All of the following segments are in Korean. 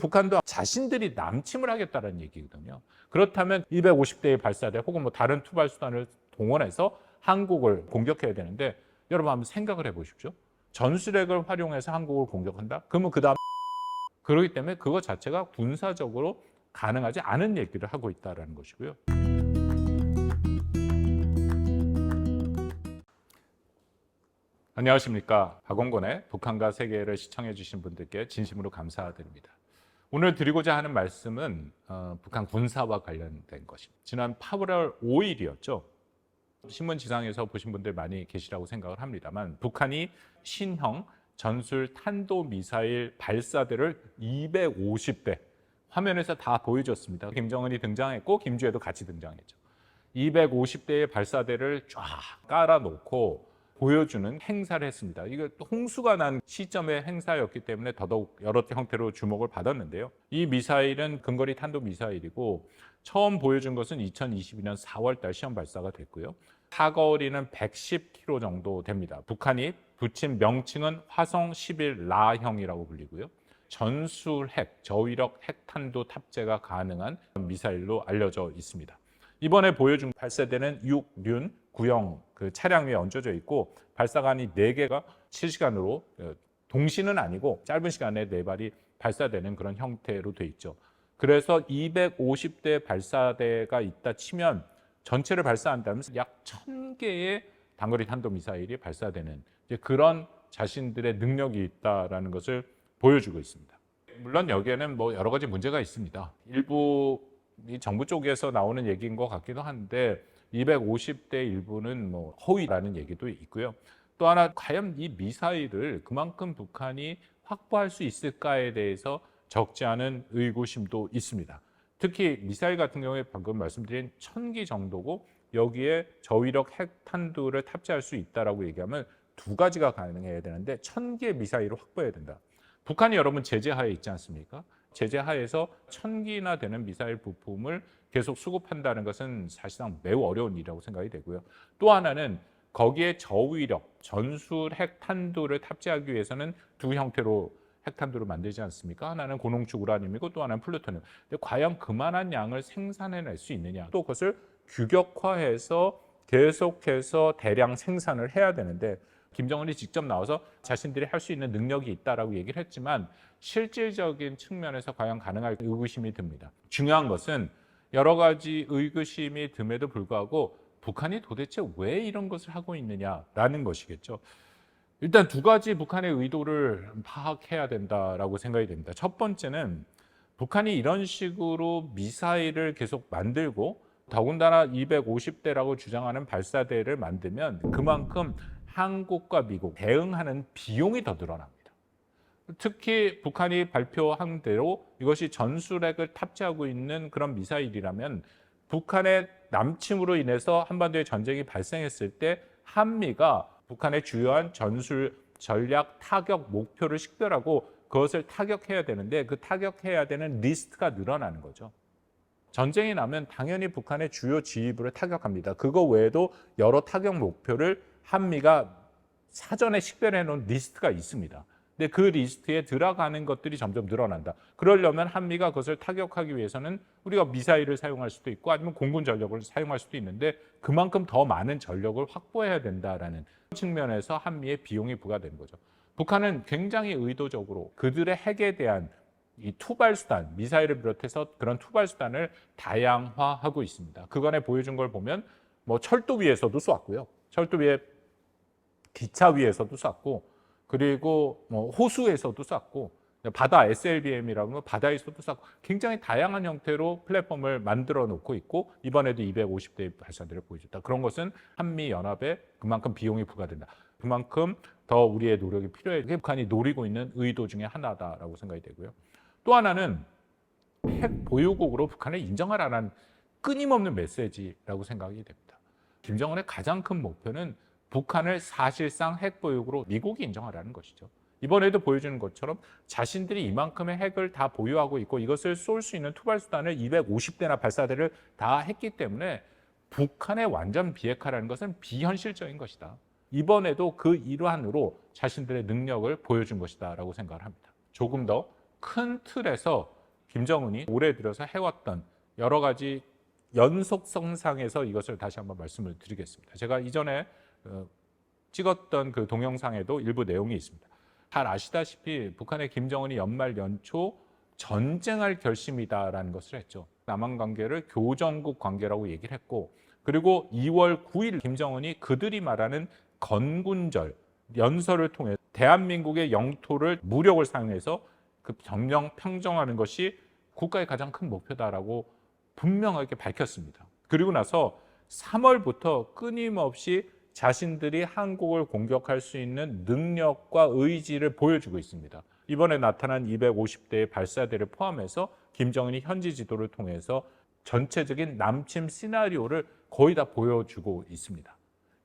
북한도 자신들이 남침을 하겠다는 얘기거든요. 그렇다면 250대의 발사대 혹은 뭐 다른 투발 수단을 동원해서 한국을 공격해야 되는데 여러분 한번 생각을 해보십시오. 전술핵을 활용해서 한국을 공격한다? 그러면 그 다음 그렇기 때문에 그것 자체가 군사적으로 가능하지 않은 얘기를 하고 있다는 것이고요. 안녕하십니까. 박원권의 북한과 세계를 시청해 주신 분들께 진심으로 감사드립니다. 오늘 드리고자 하는 말씀은 북한 군사와 관련된 것입니다. 지난 8월 5일이었죠. 신문지상에서 보신 분들 많이 계시라고 생각을 합니다만 북한이 신형 전술 탄도미사일 발사대를 250대 화면에서 다 보여줬습니다. 김정은이 등장했고 김주애도 같이 등장했죠. 250대의 발사대를 쫙 깔아놓고 보여주는 행사를 했습니다. 이거 홍수가 난 시점의 행사였기 때문에 더더욱 여러 형태로 주목을 받았는데요. 이 미사일은 근거리 탄도미사일이고 처음 보여준 것은 2022년 4월 달 시험 발사가 됐고요. 사거리는 110km 정도 됩니다. 북한이 붙인 명칭은 화성 11라형이라고 불리고요. 전술핵, 저위력 핵탄도 탑재가 가능한 미사일로 알려져 있습니다. 이번에 보여준 발사대는 6륜 구형 그 차량 위에 얹어져 있고 발사관이 4개가 실시간으로 동시는 아니고 짧은 시간에 4발이 발사되는 그런 형태로 돼 있죠. 그래서 250대 발사대가 있다 치면 전체를 발사한다면 약 1000개의 단거리 탄도미사일이 발사되는 그런 자신들의 능력이 있다는 것을 보여주고 있습니다. 물론 여기에는 뭐 여러 가지 문제가 있습니다. 일부 이 정부 쪽에서 나오는 얘기인 것 같기도 한데 250대 일부는 뭐 허위라는 얘기도 있고요. 또 하나 과연 이 미사일을 그만큼 북한이 확보할 수 있을까에 대해서 적지 않은 의구심도 있습니다. 특히 미사일 같은 경우에 방금 말씀드린 1000기 정도고 여기에 저위력 핵탄두를 탑재할 수 있다라고 얘기하면 두 가지가 가능해야 되는데 1000개의 미사일을 확보해야 된다. 북한이 여러분 제재하에 있지 않습니까? 제재하에서 1000기나 되는 미사일 부품을 계속 수급한다는 것은 사실상 매우 어려운 일이라고 생각이 되고요. 또 하나는 거기에 저위력, 전술 핵탄두를 탑재하기 위해서는 두 형태로 핵탄두를 만들지 않습니까? 하나는 고농축 우라늄이고 또 하나는 플루토늄. 근데 과연 그만한 양을 생산해낼 수 있느냐? 또 그것을 규격화해서 계속해서 대량 생산을 해야 되는데 김정은이 직접 나와서 자신들이 할 수 있는 능력이 있다라고 얘기를 했지만 실질적인 측면에서 과연 가능할 의구심이 듭니다. 중요한 것은 여러 가지 의구심이 듬에도 불구하고 북한이 도대체 왜 이런 것을 하고 있느냐라는 것이겠죠. 일단 두 가지 북한의 의도를 파악해야 된다라고 생각이 됩니다. 첫 번째는 북한이 이런 식으로 미사일을 계속 만들고 더군다나 250대라고 주장하는 발사대를 만들면 그만큼 한국과 미국 대응하는 비용이 더 늘어납니다. 특히 북한이 발표한 대로 이것이 전술핵을 탑재하고 있는 그런 미사일이라면 북한의 남침으로 인해서 한반도에 전쟁이 발생했을 때 한미가 북한의 주요한 전술 전략 타격 목표를 식별하고 그것을 타격해야 되는데 그 타격해야 되는 리스트가 늘어나는 거죠. 전쟁이 나면 당연히 북한의 주요 지휘부를 타격합니다. 그거 외에도 여러 타격 목표를 한미가 사전에 식별해 놓은 리스트가 있습니다. 근데 그 리스트에 들어가는 것들이 점점 늘어난다. 그러려면 한미가 그것을 타격하기 위해서는 우리가 미사일을 사용할 수도 있고 아니면 공군 전력을 사용할 수도 있는데 그만큼 더 많은 전력을 확보해야 된다라는 측면에서 한미의 비용이 부과되는 거죠. 북한은 굉장히 의도적으로 그들의 핵에 대한 이 투발 수단, 미사일을 비롯해서 그런 투발 수단을 다양화하고 있습니다. 그간에 보여준 걸 보면 뭐 철도 위에서도 쐈고요. 철도 위에 기차 위에서도 쐈고 그리고 뭐 호수에서도 쐈고 바다 SLBM이라고 하면 바다에서도 쐈고 굉장히 다양한 형태로 플랫폼을 만들어 놓고 있고 이번에도 250대 발사대를 보여줬다. 그런 것은 한미연합에 그만큼 비용이 부과된다. 그만큼 더 우리의 노력이 필요해. 그게 북한이 노리고 있는 의도 중에 하나다라고 생각이 되고요. 또 하나는 핵 보유국으로 북한을 인정하라는 끊임없는 메시지라고 생각이 됩니다. 김정은의 가장 큰 목표는 북한을 사실상 핵 보유국으로 미국이 인정하라는 것이죠. 이번에도 보여주는 것처럼 자신들이 이만큼의 핵을 다 보유하고 있고 이것을 쏠 수 있는 투발 수단을 250대나 발사대를 다 했기 때문에 북한의 완전 비핵화라는 것은 비현실적인 것이다. 이번에도 그 일환으로 자신들의 능력을 보여준 것이다라고 생각을 합니다. 조금 더 큰 틀에서 김정은이 올해 들어서 해왔던 여러 가지 연속성상에서 이것을 다시 한번 말씀을 드리겠습니다. 제가 이전에 찍었던 그 동영상에도 일부 내용이 있습니다. 잘 아시다시피 북한의 김정은이 연말 연초 전쟁할 결심이다라는 것을 했죠. 남한 관계를 교전국 관계라고 얘기를 했고, 그리고 2월 9일 김정은이 그들이 말하는 건군절 연설을 통해 대한민국의 영토를 무력을 사용해서 그 점령 평정하는 것이 국가의 가장 큰 목표다라고 분명하게 밝혔습니다. 그리고 나서 3월부터 끊임없이 자신들이 한국을 공격할 수 있는 능력과 의지를 보여주고 있습니다. 이번에 나타난 250대의 발사대를 포함해서 김정은이 현지 지도를 통해서 전체적인 남침 시나리오를 거의 다 보여주고 있습니다.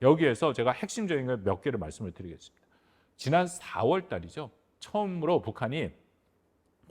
여기에서 제가 핵심적인 걸 몇 개를 말씀을 드리겠습니다. 지난 4월 달이죠. 처음으로 북한이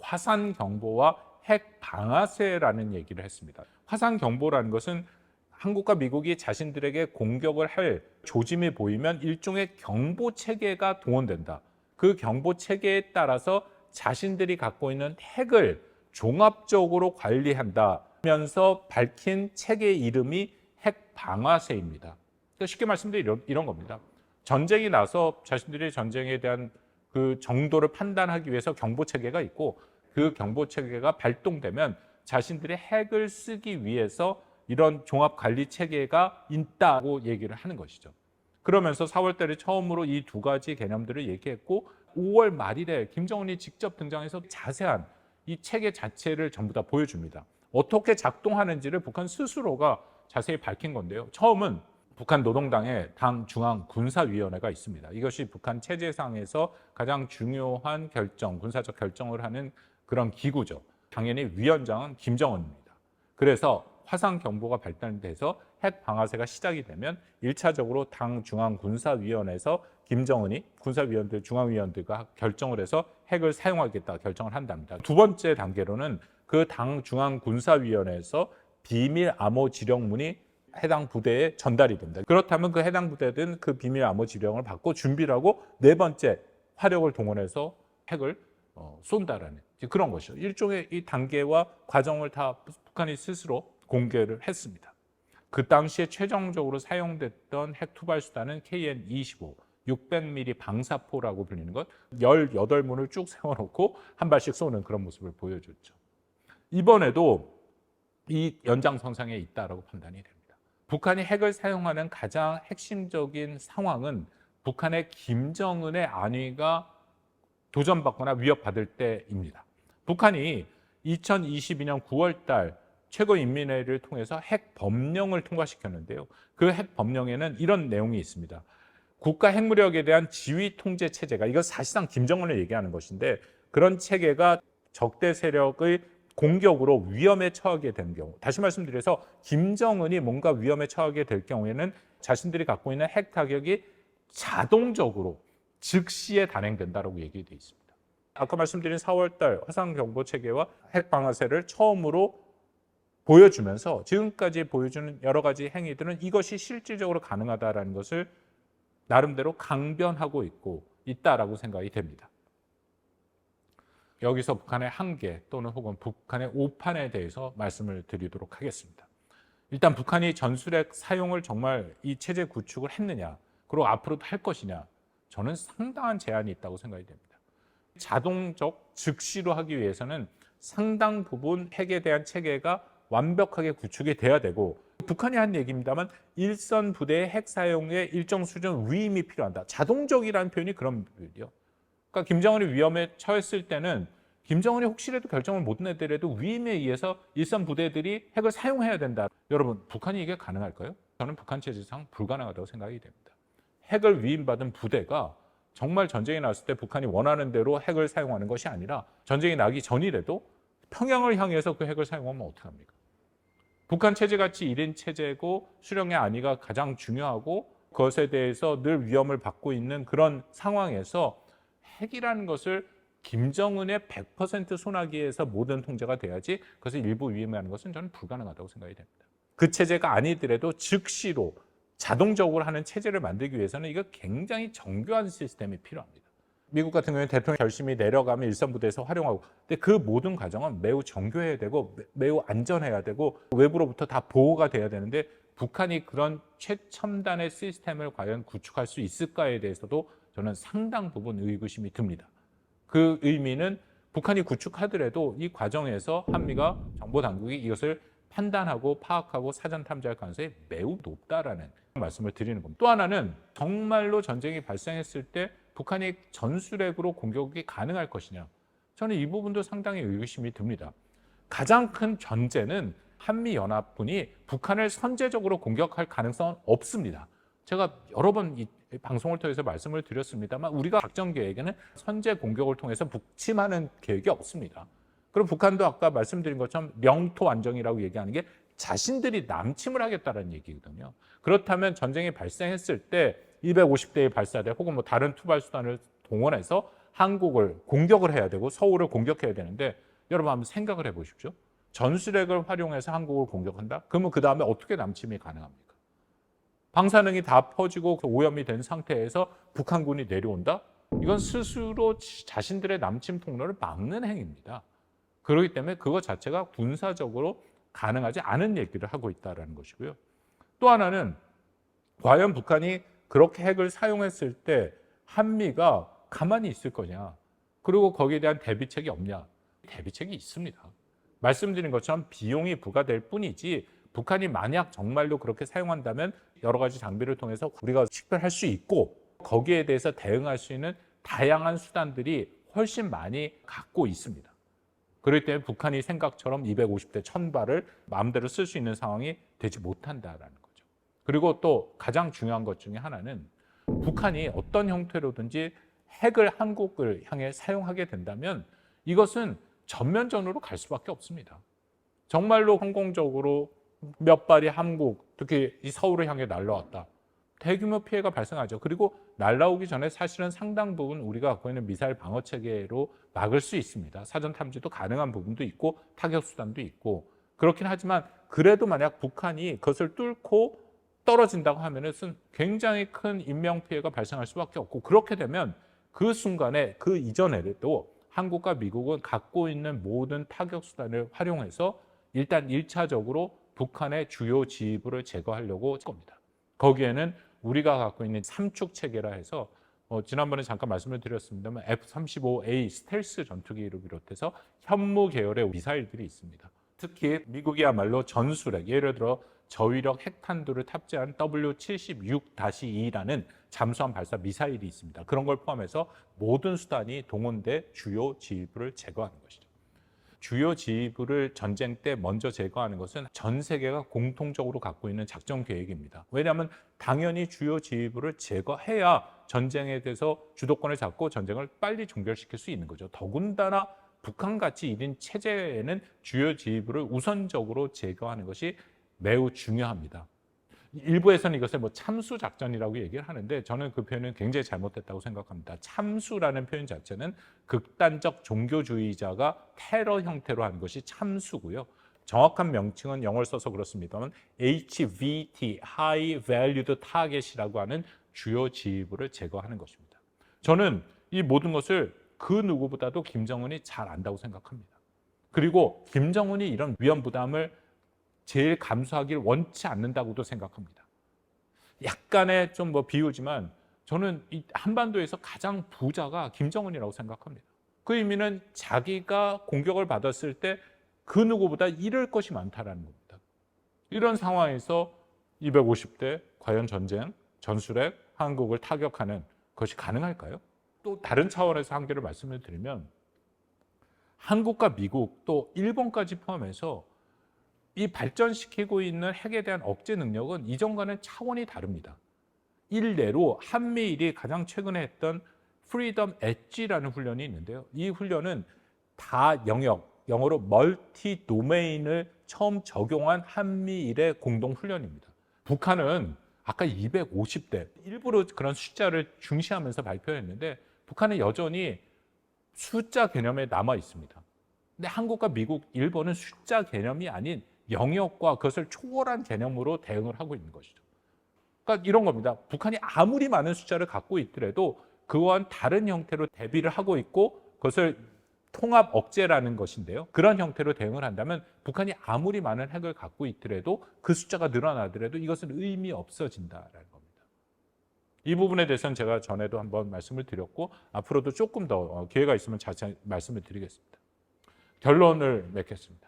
화산 경보와 핵 방아쇠라는 얘기를 했습니다. 화산 경보라는 것은 한국과 미국이 자신들에게 공격을 할 조짐이 보이면 일종의 경보 체계가 동원된다. 그 경보 체계에 따라서 자신들이 갖고 있는 핵을 종합적으로 관리한다 하면서 밝힌 체계의 이름이 핵 방아쇠입니다. 그러니까 쉽게 말씀드리면 이런 겁니다. 전쟁이 나서 자신들이 전쟁에 대한 그 정도를 판단하기 위해서 경보 체계가 있고, 그 경보 체계가 발동되면 자신들의 핵을 쓰기 위해서 이런 종합 관리 체계가 있다고 얘기를 하는 것이죠. 그러면서 4월 달에 처음으로 이 두 가지 개념들을 얘기했고, 5월 말일에 김정은이 직접 등장해서 자세한 이 체계 자체를 전부 다 보여줍니다. 어떻게 작동하는지를 북한 스스로가 자세히 밝힌 건데요. 처음은 북한 노동당의 당 중앙군사위원회가 있습니다. 이것이 북한 체제상에서 가장 중요한 결정, 군사적 결정을 하는 그런 기구죠. 당연히 위원장은 김정은입니다. 그래서 화산 경보가 발달돼서 핵 방아쇠가 시작이 되면 1차적으로 당 중앙군사위원회에서 김정은이 군사위원들, 중앙위원들과 결정을 해서 핵을 사용하겠다 결정을 한답니다. 두 번째 단계로는 그 당 중앙군사위원회에서 비밀 암호 지령문이 해당 부대에 전달이 됩니다. 그렇다면 그 해당 부대는 그 비밀 암호 지령을 받고 준비를 하고 네 번째 화력을 동원해서 핵을 쏜다라는 그런 것이죠. 일종의 이 단계와 과정을 다 북한이 스스로 공개를 했습니다. 그 당시에 최종적으로 사용됐던 핵 투발 수단은 KN-25, 600mm 방사포라고 불리는 것, 18문을 쭉 세워놓고 한 발씩 쏘는 그런 모습을 보여줬죠. 이번에도 이 연장선상에 있다라고 판단이 됩니다. 북한이 핵을 사용하는 가장 핵심적인 상황은 북한의 김정은의 안위가 도전받거나 위협받을 때입니다. 북한이 2022년 9월 달 최고인민회의를 통해서 핵 법령을 통과시켰는데요. 그 핵 법령에는 이런 내용이 있습니다. 국가 핵무력에 대한 지휘 통제 체제가, 이거 사실상 김정은을 얘기하는 것인데, 그런 체계가 적대 세력의 공격으로 위험에 처하게 되는 경우, 다시 말씀드려서 김정은이 뭔가 위험에 처하게 될 경우에는 자신들이 갖고 있는 핵 타격이 자동적으로 즉시에 단행된다고 얘기되어 있습니다. 아까 말씀드린 4월달 화산경보 체계와 핵 방아쇠를 처음으로 보여주면서 지금까지 보여주는 여러 가지 행위들은 이것이 실질적으로 가능하다는 것을 나름대로 강변하고 있다라고 생각이 됩니다. 여기서 북한의 한계 또는 혹은 북한의 오판에 대해서 말씀을 드리도록 하겠습니다. 일단 북한이 전술핵 사용을 정말 이 체제 구축을 했느냐, 그리고 앞으로도 할 것이냐, 저는 상당한 제한이 있다고 생각이 됩니다. 자동적 즉시로 하기 위해서는 상당 부분 핵에 대한 체계가 완벽하게 구축이 돼야 되고, 북한이 한 얘기입니다만 일선 부대의 핵 사용에 일정 수준 위임이 필요하다. 자동적이라는 표현이 그런 표현이요. 그러니까 김정은이 위험에 처했을 때는 김정은이 혹시라도 결정을 못 내더라도 위임에 의해서 일선 부대들이 핵을 사용해야 된다. 여러분, 북한이 이게 가능할까요? 저는 북한 체제상 불가능하다고 생각이 됩니다. 핵을 위임받은 부대가 정말 전쟁이 났을 때 북한이 원하는 대로 핵을 사용하는 것이 아니라 전쟁이 나기 전이라도 평양을 향해서 그 핵을 사용하면 어떡합니까? 북한 체제같이 1인 체제고 수령의 안위가 가장 중요하고 그것에 대해서 늘 위험을 받고 있는 그런 상황에서 핵이라는 것을 김정은의 100% 손아귀에서 모든 통제가 돼야지 그것을 일부 위임하는 것은 저는 불가능하다고 생각이 됩니다. 그 체제가 아니더라도 즉시로 자동적으로 하는 체제를 만들기 위해서는 이거 굉장히 정교한 시스템이 필요합니다. 미국 같은 경우에 대통령 결심이 내려가면 일선 부대에서 활용하고, 근데 그 모든 과정은 매우 정교해야 되고 매우 안전해야 되고 외부로부터 다 보호가 돼야 되는데, 북한이 그런 최첨단의 시스템을 과연 구축할 수 있을까에 대해서도 저는 상당 부분 의구심이 듭니다. 그 의미는 북한이 구축하더라도 이 과정에서 한미가 정보 당국이 이것을 판단하고 파악하고 사전 탐지할 가능성이 매우 높다라는 말씀을 드리는 겁니다. 또 하나는 정말로 전쟁이 발생했을 때 북한이 전술핵으로 공격이 가능할 것이냐, 저는 이 부분도 상당히 의구심이 듭니다. 가장 큰 전제는 한미연합군이 북한을 선제적으로 공격할 가능성은 없습니다. 제가 여러 번 이 방송을 통해서 말씀을 드렸습니다만, 우리가 작전 계획에는 선제 공격을 통해서 북침하는 계획이 없습니다. 그리고 북한도 아까 말씀드린 것처럼 영토 안정이라고 얘기하는 게 자신들이 남침을 하겠다는 얘기거든요. 그렇다면 전쟁이 발생했을 때 250대의 발사대 혹은 뭐 다른 투발 수단을 동원해서 한국을 공격을 해야 되고 서울을 공격해야 되는데, 여러분 한번 생각을 해보십시오. 전술핵을 활용해서 한국을 공격한다? 그러면 그 다음에 어떻게 남침이 가능합니까? 방사능이 다 퍼지고 오염이 된 상태에서 북한군이 내려온다? 이건 스스로 자신들의 남침 통로를 막는 행위입니다. 그렇기 때문에 그것 자체가 군사적으로 가능하지 않은 얘기를 하고 있다는 것이고요. 또 하나는 과연 북한이 그렇게 핵을 사용했을 때 한미가 가만히 있을 거냐, 그리고 거기에 대한 대비책이 없냐. 대비책이 있습니다. 말씀드린 것처럼 비용이 부과될 뿐이지, 북한이 만약 정말로 그렇게 사용한다면 여러 가지 장비를 통해서 우리가 식별할 수 있고 거기에 대해서 대응할 수 있는 다양한 수단들이 훨씬 많이 갖고 있습니다. 그렇기 때문에 북한이 생각처럼 250대 1000발을 마음대로 쓸 수 있는 상황이 되지 못한다라는 거죠. 그리고 또 가장 중요한 것 중에 하나는, 북한이 어떤 형태로든지 핵을 한국을 향해 사용하게 된다면 이것은 전면전으로 갈 수밖에 없습니다. 정말로 성공적으로 몇 발이 한국, 특히 이 서울을 향해 날라왔다. 대규모 피해가 발생하죠. 그리고 날라오기 전에 사실은 상당 부분 우리가 갖고 있는 미사일 방어 체계로 막을 수 있습니다. 사전 탐지도 가능한 부분도 있고 타격 수단도 있고 그렇긴 하지만, 그래도 만약 북한이 그것을 뚫고 떨어진다고 하면은 굉장히 큰 인명 피해가 발생할 수밖에 없고, 그렇게 되면 그 순간에 그 이전에도 한국과 미국은 갖고 있는 모든 타격 수단을 활용해서 일단 1차적으로 북한의 주요 지휘부를 제거하려고 할 겁니다. 거기에는 우리가 갖고 있는 삼축 체계라 해서 지난번에 잠깐 말씀을 드렸습니다만 F-35A 스텔스 전투기를 비롯해서 현무 계열의 미사일들이 있습니다. 특히 미국이야말로 전술핵, 예를 들어 저위력 핵탄두를 탑재한 W76-2라는 잠수함 발사 미사일이 있습니다. 그런 걸 포함해서 모든 수단이 동원돼 주요 지휘부를 제거하는 것이죠. 주요 지휘부를 전쟁 때 먼저 제거하는 것은 전 세계가 공통적으로 갖고 있는 작전 계획입니다. 왜냐하면 당연히 주요 지휘부를 제거해야 전쟁에 대해서 주도권을 잡고 전쟁을 빨리 종결시킬 수 있는 거죠. 더군다나 북한같이 1인 체제에는 주요 지휘부를 우선적으로 제거하는 것이 매우 중요합니다. 일부에서는 이것을 참수 작전이라고 얘기를 하는데, 저는 그 표현은 굉장히 잘못됐다고 생각합니다. 참수라는 표현 자체는 극단적 종교주의자가 테러 형태로 하는 것이 참수고요. 정확한 명칭은 영어를 써서 그렇습니다만 HVT, High Valued Target이라고 하는 주요 지휘부를 제거하는 것입니다. 저는 이 모든 것을 그 누구보다도 김정은이 잘 안다고 생각합니다. 그리고 김정은이 이런 위험 부담을 제일 감수하기를 원치 않는다고도 생각합니다. 약간의 좀 비유지만 저는 이 한반도에서 가장 부자가 김정은이라고 생각합니다. 그 의미는 자기가 공격을 받았을 때 그 누구보다 잃을 것이 많다라는 겁니다. 이런 상황에서 250대 과연 전쟁, 전술핵, 한국을 타격하는 것이 가능할까요? 또 다른 차원에서 한 개를 말씀을 드리면, 한국과 미국 또 일본까지 포함해서 이 발전시키고 있는 핵에 대한 억제 능력은 이전과는 차원이 다릅니다. 일례로 한미일이 가장 최근에 했던 프리덤 엣지라는 훈련이 있는데요. 이 훈련은 다 영역, 영어로 멀티 도메인을 처음 적용한 한미일의 공동 훈련입니다. 북한은 아까 250대, 일부러 그런 숫자를 중시하면서 발표했는데 북한은 여전히 숫자 개념에 남아 있습니다. 근데 한국과 미국, 일본은 숫자 개념이 아닌 영역과 그것을 초월한 개념으로 대응을 하고 있는 것이죠. 그러니까 이런 겁니다. 북한이 아무리 많은 숫자를 갖고 있더라도 그와는 다른 형태로 대비를 하고 있고 그것을 통합 억제라는 것인데요. 그런 형태로 대응을 한다면 북한이 아무리 많은 핵을 갖고 있더라도 그 숫자가 늘어나더라도 이것은 의미 없어진다라는 겁니다. 이 부분에 대해서는 제가 전에도 한번 말씀을 드렸고 앞으로도 조금 더 기회가 있으면 자세히 말씀을 드리겠습니다. 결론을 맺겠습니다.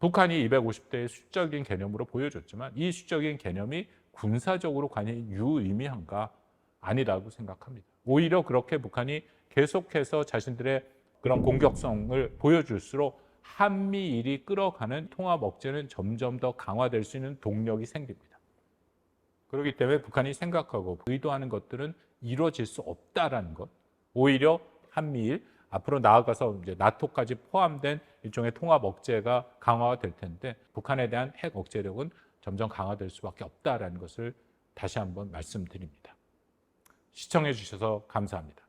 북한이 250대의 수적인 개념으로 보여줬지만 이 수적인 개념이 군사적으로 관이 유의미한가? 아니라고 생각합니다. 오히려 그렇게 북한이 계속해서 자신들의 그런 공격성을 보여줄수록 한미일이 끌어가는 통합 억제는 점점 더 강화될 수 있는 동력이 생깁니다. 그렇기 때문에 북한이 생각하고 의도하는 것들은 이루어질 수 없다라는 것. 오히려 한미일 앞으로 나아가서 이제 나토까지 포함된 일종의 통합 억제가 강화가 될 텐데 북한에 대한 핵 억제력은 점점 강화될 수밖에 없다라는 것을 다시 한번 말씀드립니다. 시청해 주셔서 감사합니다.